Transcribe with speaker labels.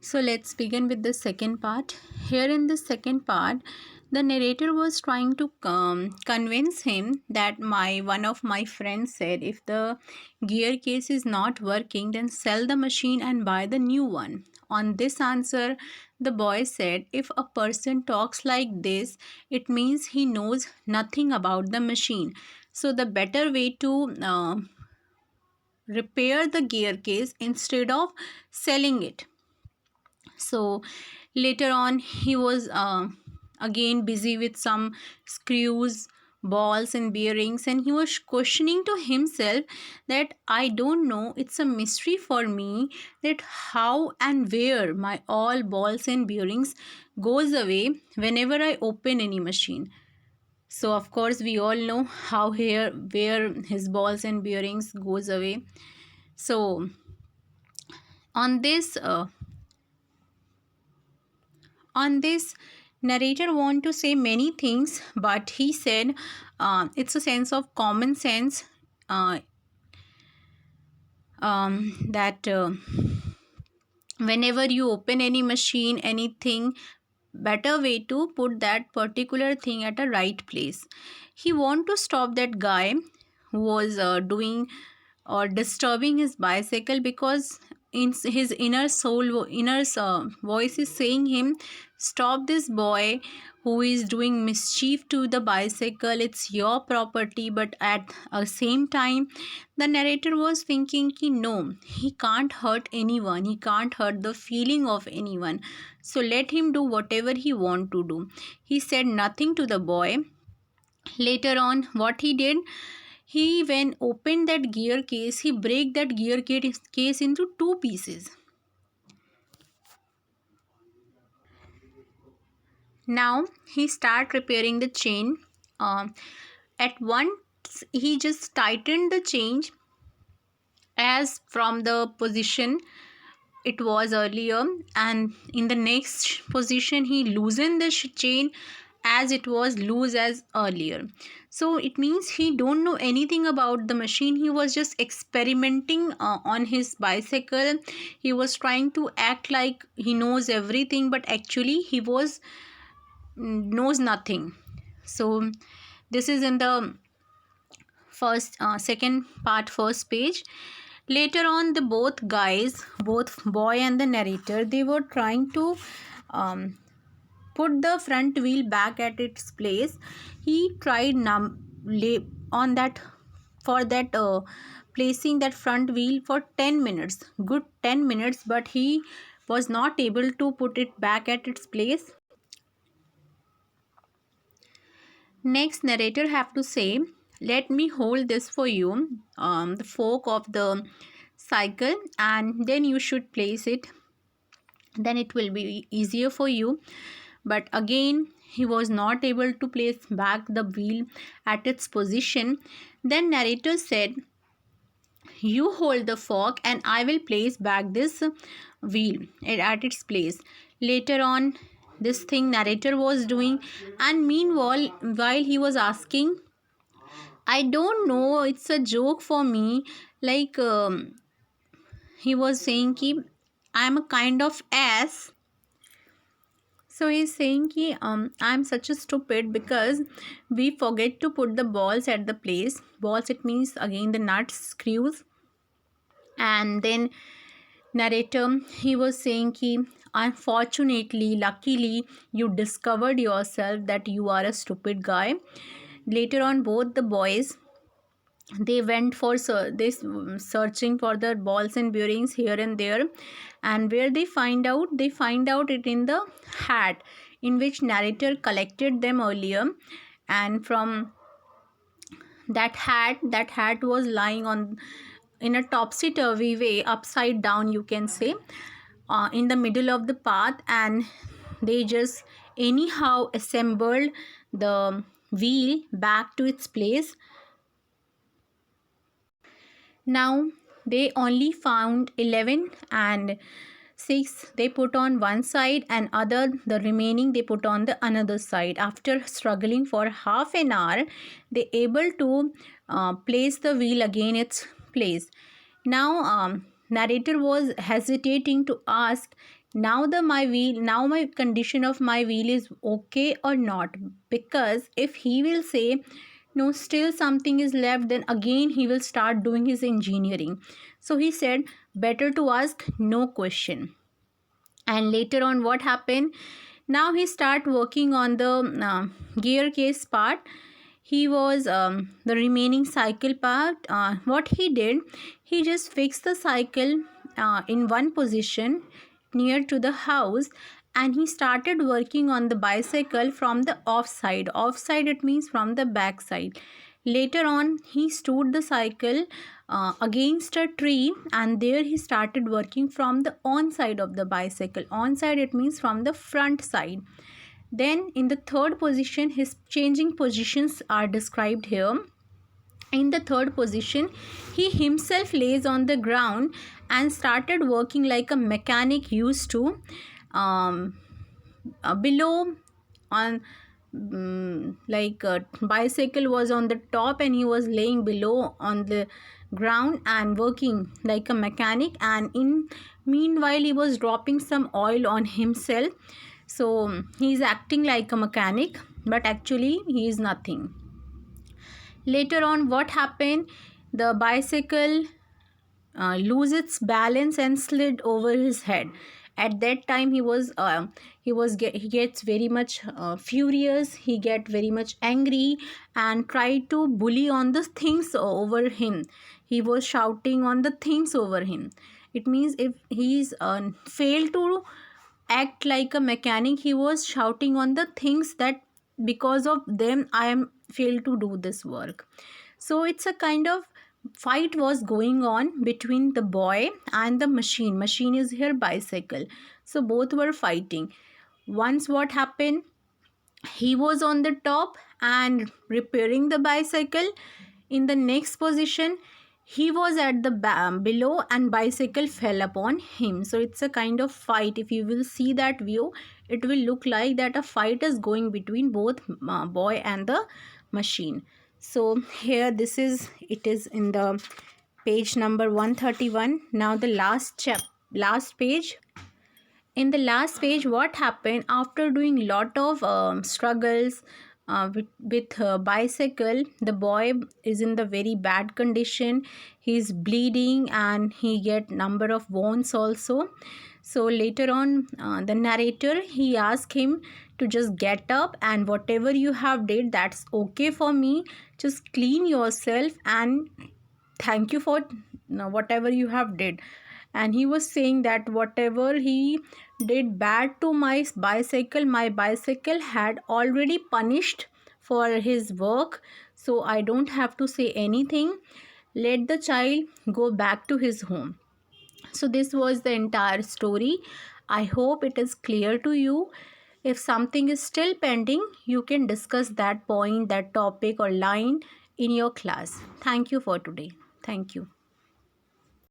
Speaker 1: So let's begin with the second part. Here in the second part, the narrator was trying to convince him that one of my friends said if the gear case is not working, then sell the machine and buy the new one. On this answer, the boy said, if a person talks like this, it means he knows nothing about the machine. So the better way to repair the gear case instead of selling it. So later on, he was again busy with some screws, balls, and bearings, and he was questioning to himself that I don't know, it's a mystery for me that how and where my all balls and bearings goes away whenever I open any machine. So of course we all know how here where his balls and bearings goes away. So on this narrator want to say many things, but he said it's a sense of common sense uh, that whenever you open any machine, anything, better way to put that particular thing at a right place. He want to stop that guy who was doing or disturbing his bicycle, because in his inner soul, inner voice is saying him, stop this boy who is doing mischief to the bicycle, it's your property. But at the same time, the narrator was thinking ki no, he can't hurt anyone, he can't hurt the feeling of anyone, so let him do whatever he want to do. He said nothing to the boy. Later on, what he did, he when opened that gear case, he break that gear case into two pieces. Now he start repairing the chain. At once he just tightened the chain as from the position it was earlier, and in the next position he loosened the chain as it was loose as earlier. So it means he don't know anything about the machine, he was just experimenting on his bicycle. He was trying to act like he knows everything, but actually he was knows nothing. So this is in the second part, first page. Later on, the both guys, both boy and the narrator, they were trying to put the front wheel back at its place. He tried on that for that placing that front wheel for 10 minutes, good 10 minutes, but he was not able to put it back at its place. Next, narrator have to say, let me hold this for you, the fork of the cycle, and then you should place it, then it will be easier for you. But again he was not able to place back the wheel at its position. Then narrator said, you hold the fork and I will place back this wheel at its place. Later on, this thing narrator was doing, and meanwhile while he was asking, I don't know, it's a joke for me, like he was saying ki I am a kind of ass. So he's saying ki I'm such a stupid because we forget to put the balls at the place. Balls, it means again the nuts, screws. And then narrator, he was saying ki unfortunately, luckily, you discovered yourself that you are a stupid guy. Later on, both the boys, they went for searching for the balls and bearings here and there, and where they find out it in the hat in which narrator collected them earlier. And from that hat was lying on in a topsy-turvy way, upside down you can say, in the middle of the path, and they just anyhow assembled the wheel back to its place. Now they only found 11, and 6 they put on one side, and the remaining they put on the another side. After struggling for half an hour, they able to place the wheel again its place. Now narrator was hesitating to ask, now my condition of my wheel is okay or not, because if he will say no, still something is left, then again he will start doing his engineering. So he said better to ask no question. And later on what happened, now he start working on the gear case part. He was the remaining cycle part. What he did, he just fixed the cycle in one position near to the house, and he started working on the bicycle from the off side. Off side, it means from the back side. Later on he stood the cycle against a tree, and there he started working from the on side of the bicycle. On side, it means from the front side. Then in the third position, his changing positions are described here. In the third position, he himself lays on the ground and started working like a mechanic used to. Below on bicycle was on the top, and he was laying below on the ground and working like a mechanic, and in meanwhile he was dropping some oil on himself. So he is acting like a mechanic, but actually he is nothing. Later on what happened, the bicycle lose its balance and slid over his head. At that time he gets very much furious. He get very much angry and tried to bully on the things over him. He was shouting on the things over him. It means if he's failed to act like a mechanic, he was shouting on the things that because of them I am failed to do this work. So it's a kind of fight was going on between the boy and the machine. Machine is here bicycle. So both were fighting. Once what happened, he was on the top and repairing the bicycle. In the next position, he was at the below, and bicycle fell upon him. So it's a kind of fight. If you will see that view, it will look like that a fight is going between both boy and the machine. So here it is in the page number 131. Now the last page. In the last page, what happened after doing lot of struggles with bicycle, the boy is in the very bad condition. He's bleeding and he get number of wounds also. So later on the narrator, he asked him to just get up, and whatever you have did, that's okay for me. Just clean yourself and thank you for whatever you have did. And he was saying that whatever he did bad to my bicycle had already punished for his work, so I don't have to say anything. Let the child go back to his home. So this was the entire story. I hope it is clear to you. If something is still pending, you can discuss that point, that topic or line in your class. Thank you for today. Thank you.